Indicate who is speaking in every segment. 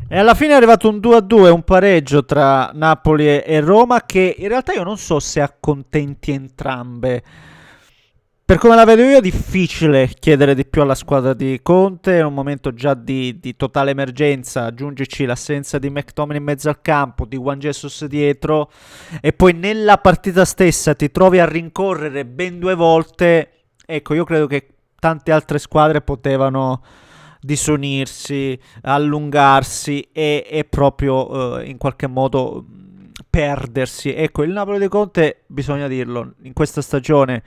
Speaker 1: E alla fine è arrivato un 2-2, un pareggio tra Napoli e Roma che in realtà io non so se accontenti entrambe. Per come la vedo io è difficile chiedere di più alla squadra di Conte, in un momento già di totale emergenza, aggiungici l'assenza di McTominay in mezzo al campo, di Juan Jesus dietro, e poi nella partita stessa ti trovi a rincorrere ben due volte. Ecco, io credo che tante altre squadre potevano disunirsi, allungarsi e proprio in qualche modo perdersi. Ecco, il Napoli di Conte, bisogna dirlo, in questa stagione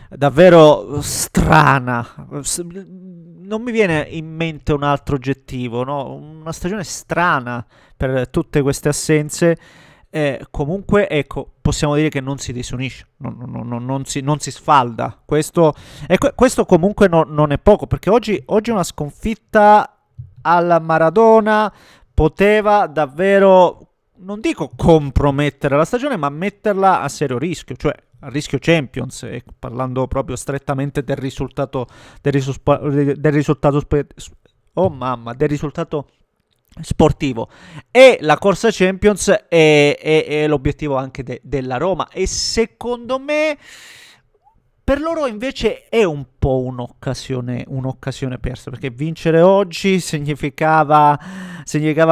Speaker 1: davvero strana. Non mi viene in mente un altro aggettivo, no? Una stagione strana per tutte queste assenze. Comunque, ecco, possiamo dire che non si disunisce, non si sfalda. Questo comunque non è poco, perché oggi una sconfitta alla Maradona poteva davvero, non dico compromettere la stagione, ma metterla a serio rischio, cioè a rischio Champions, parlando proprio strettamente del risultato oh mamma, del risultato sportivo. E la corsa Champions è l'obiettivo anche della Roma, e secondo me per loro invece è un po' un'occasione persa, perché vincere oggi significava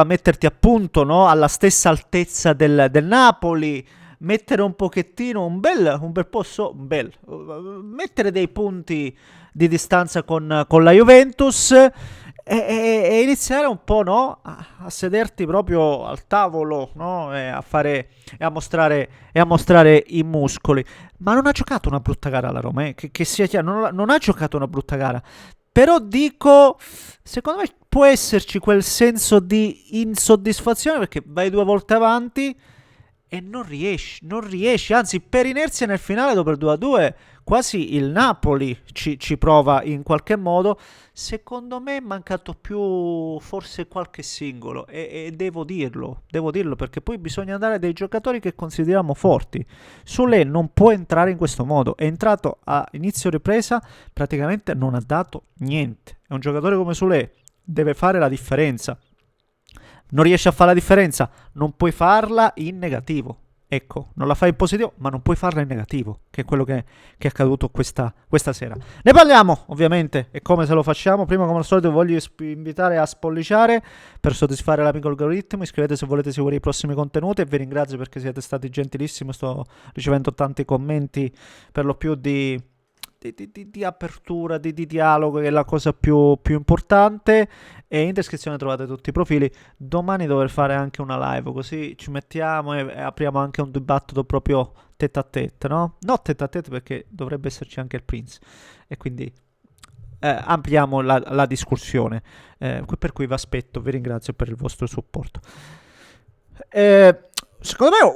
Speaker 1: metterti a punto, no? Alla stessa altezza del Napoli, mettere un pochettino, un bel po' mettere dei punti di distanza con la Juventus, e iniziare un po', no? A sederti proprio al tavolo, no? E a mostrare i muscoli. Ma non ha giocato una brutta gara la Roma, che sia chiaro, non ha giocato una brutta gara. Però dico, secondo me può esserci quel senso di insoddisfazione perché vai due volte avanti e non riesci, anzi per inerzia nel finale dopo il 2-2 quasi il Napoli ci prova in qualche modo. Secondo me è mancato più forse qualche singolo, e devo dirlo perché poi bisogna dare dei giocatori che consideriamo forti. Sule non può entrare in questo modo, è entrato a inizio ripresa, praticamente non ha dato niente. È un giocatore come Sule, deve fare la differenza. Non riesci a fare la differenza, non puoi farla in negativo. Ecco, non la fai in positivo, ma non puoi farla in negativo, che è quello che è accaduto questa sera. Ne parliamo, ovviamente, e come se lo facciamo. Prima, come al solito, vi voglio invitare a spolliciare per soddisfare l'amico algoritmo. Iscrivetevi se volete seguire i prossimi contenuti, e vi ringrazio perché siete stati gentilissimi. Sto ricevendo tanti commenti, per lo più di apertura, di dialogo, che è la cosa più importante. E in descrizione trovate tutti i profili. Domani dovrei fare anche una live, così ci mettiamo e apriamo anche un dibattito proprio tête à tête, no? No tête à tête, perché dovrebbe esserci anche il Prince, e quindi ampliamo la discussione. Per cui vi aspetto, vi ringrazio per il vostro supporto. Secondo me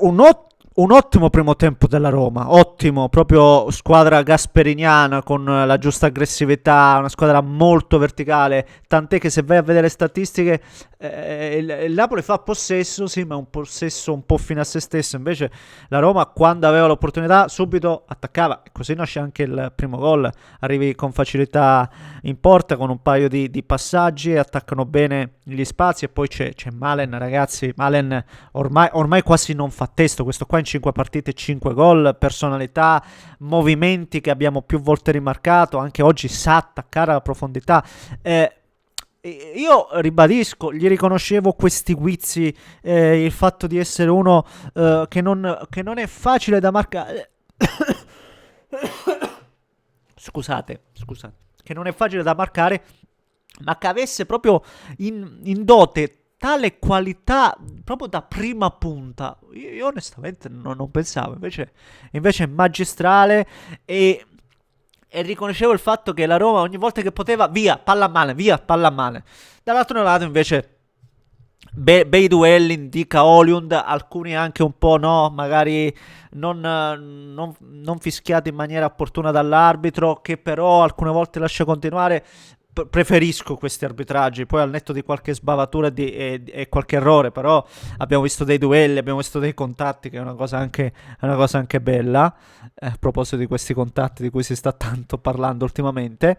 Speaker 1: un ottimo primo tempo della Roma, ottimo, proprio squadra gasperiniana con la giusta aggressività, una squadra molto verticale, tant'è che se vai a vedere le statistiche il Napoli fa possesso, sì, ma è un possesso un po' fine a se stesso. Invece la Roma, quando aveva l'opportunità, subito attaccava, e così nasce anche il primo gol. Arrivi con facilità in porta con un paio di passaggi, attaccano bene gli spazi, e poi c'è Malen, ragazzi. Malen ormai quasi non fa testo, questo qua in 5 partite 5 gol, personalità, movimenti che abbiamo più volte rimarcato, anche oggi sa attaccare alla profondità. Io ribadisco, gli riconoscevo questi guizzi, il fatto di essere uno che non è facile da marcare. Scusate, che non è facile da marcare, ma che avesse proprio in dote tale qualità proprio da prima punta. Io onestamente non pensavo, invece è magistrale, e riconoscevo il fatto che la Roma ogni volta che poteva, via, palla a male, via, palla a male. Dall'altro lato invece bei duelli, indica Oliund, alcuni anche un po', no, magari non fischiati in maniera opportuna dall'arbitro, che però alcune volte lascia continuare. Preferisco questi arbitraggi, poi al netto di qualche sbavatura e qualche errore, però abbiamo visto dei duelli, abbiamo visto dei contatti, che è una cosa anche bella, a proposito di questi contatti di cui si sta tanto parlando ultimamente.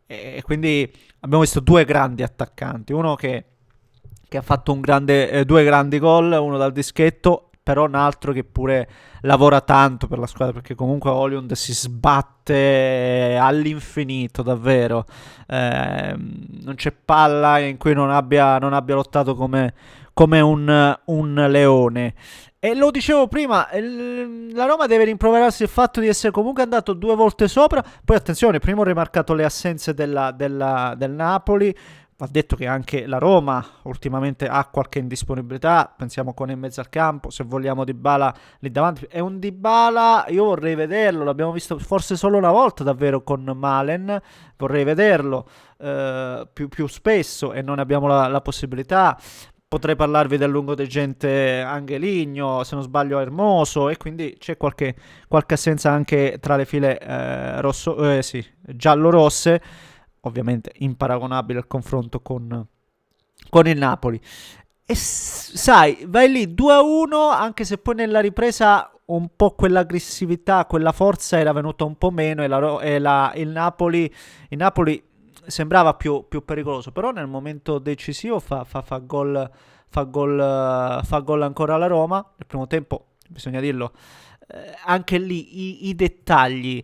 Speaker 1: E quindi abbiamo visto due grandi attaccanti, uno che che ha fatto due grandi gol, uno dal dischetto, però un altro che pure lavora tanto per la squadra, perché comunque Højlund si sbatte all'infinito, davvero. Non c'è palla in cui non abbia lottato come un leone. E lo dicevo prima, la Roma deve rimproverarsi il fatto di essere comunque andato 2 volte sopra. Poi attenzione, prima ho rimarcato le assenze del Napoli. Va detto che anche la Roma ultimamente ha qualche indisponibilità, pensiamo con in mezzo al campo, se vogliamo Dybala lì davanti. È un Dybala, io vorrei vederlo, l'abbiamo visto forse solo una volta davvero con Malen, vorrei vederlo più spesso e non abbiamo la possibilità. Potrei parlarvi del lungodeggente Angeligno, se non sbaglio Hermoso, e quindi c'è qualche assenza anche tra le file sì, giallo-rosse, ovviamente imparagonabile al confronto con il Napoli. E sai, vai lì 2-1, anche se poi nella ripresa un po' quell'aggressività, quella forza era venuta un po' meno il Napoli sembrava più pericoloso, però nel momento decisivo fa gol ancora la Roma. Nel primo tempo, bisogna dirlo, anche lì i dettagli,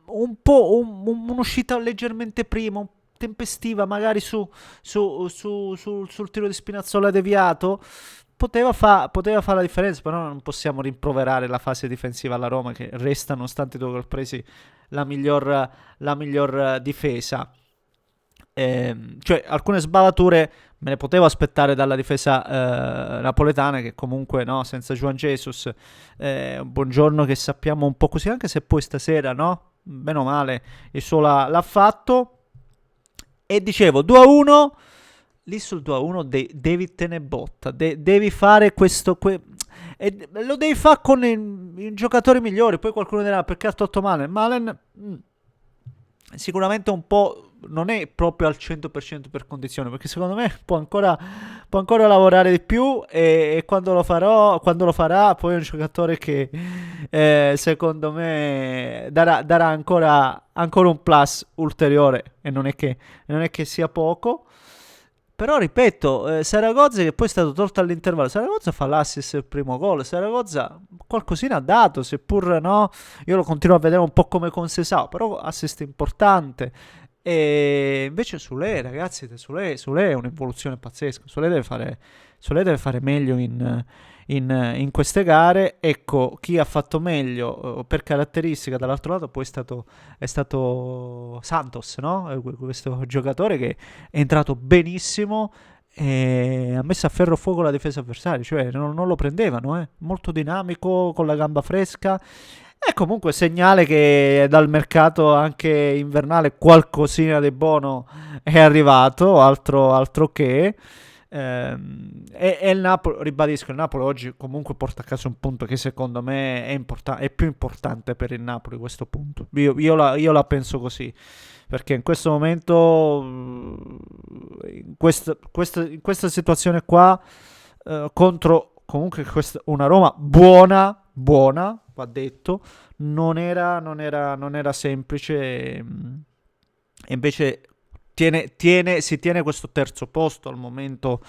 Speaker 1: un'uscita leggermente prima, tempestiva magari sul tiro di Spinazzola deviato, poteva fare la differenza, però non possiamo rimproverare la fase difensiva alla Roma, che resta, nonostante i 2 gol presi, la miglior difesa. Cioè, alcune sbavature me ne potevo aspettare dalla difesa napoletana, che comunque, no, senza Juan Jesus, buongiorno, che sappiamo un po' così, anche se poi stasera, no, bene o male il suo l'ha fatto. E dicevo 2-1, lì sul 2-1 devi tenere botta, devi fare questo, e lo devi fare con i giocatori migliori. Poi qualcuno dirà perché ha tolto Malen. Sicuramente un po' non è proprio al 100% per condizione, perché secondo me può ancora lavorare di più, e quando lo farà poi è un giocatore che secondo me darà ancora un plus ulteriore, e non è che sia poco. Però ripeto, Saragozza, che poi è stato tolto all'intervallo, Saragozza fa l'assist il primo gol, Saragozza qualcosina ha dato, seppur no, io lo continuo a vedere un po' come con Sesao, però assist importante. E invece Sule, ragazzi, Sule è un'evoluzione pazzesca. Sule deve fare meglio in queste gare. Ecco, chi ha fatto meglio per caratteristica dall'altro lato poi è stato Santos, no? Questo giocatore che è entrato benissimo e ha messo a ferro fuoco la difesa avversaria, cioè non lo prendevano, molto dinamico, con la gamba fresca. È comunque segnale che dal mercato anche invernale qualcosina di buono è arrivato, altro che. E il Napoli, ribadisco, il Napoli oggi comunque porta a casa un punto che secondo me è più importante per il Napoli, questo punto. Io la penso così, perché in questo momento, in questa situazione qua, contro comunque una Roma buona, va detto, non era semplice, e invece si tiene questo terzo posto al momento,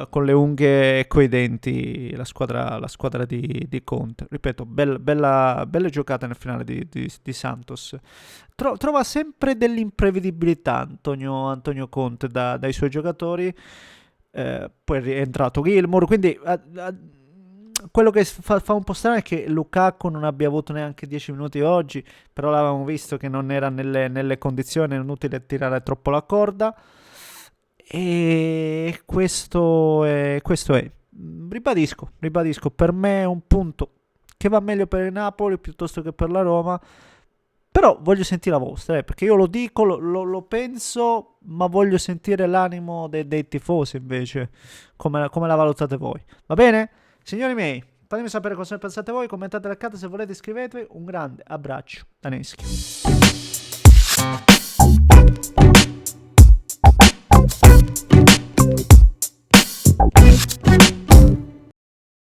Speaker 1: con le unghie e coi denti, la squadra di Conte. Ripeto, belle giocate nel finale di Santos. Trova sempre dell'imprevedibilità Antonio Conte dai suoi giocatori. Poi è rientrato Gilmour, quindi quello che fa un po' strano è che Lukaku non abbia avuto neanche 10 minuti oggi, però l'avevamo visto che non era nelle condizioni, è inutile tirare troppo la corda. E questo è. Ribadisco, per me è un punto che va meglio per il Napoli piuttosto che per la Roma. Però voglio sentire la vostra, perché io lo dico, lo penso, ma voglio sentire l'animo dei tifosi invece, come la valutate voi. Va bene? Signori miei, fatemi sapere cosa ne pensate voi, commentate la carta, se volete iscrivetevi. Un grande abbraccio da Neschi.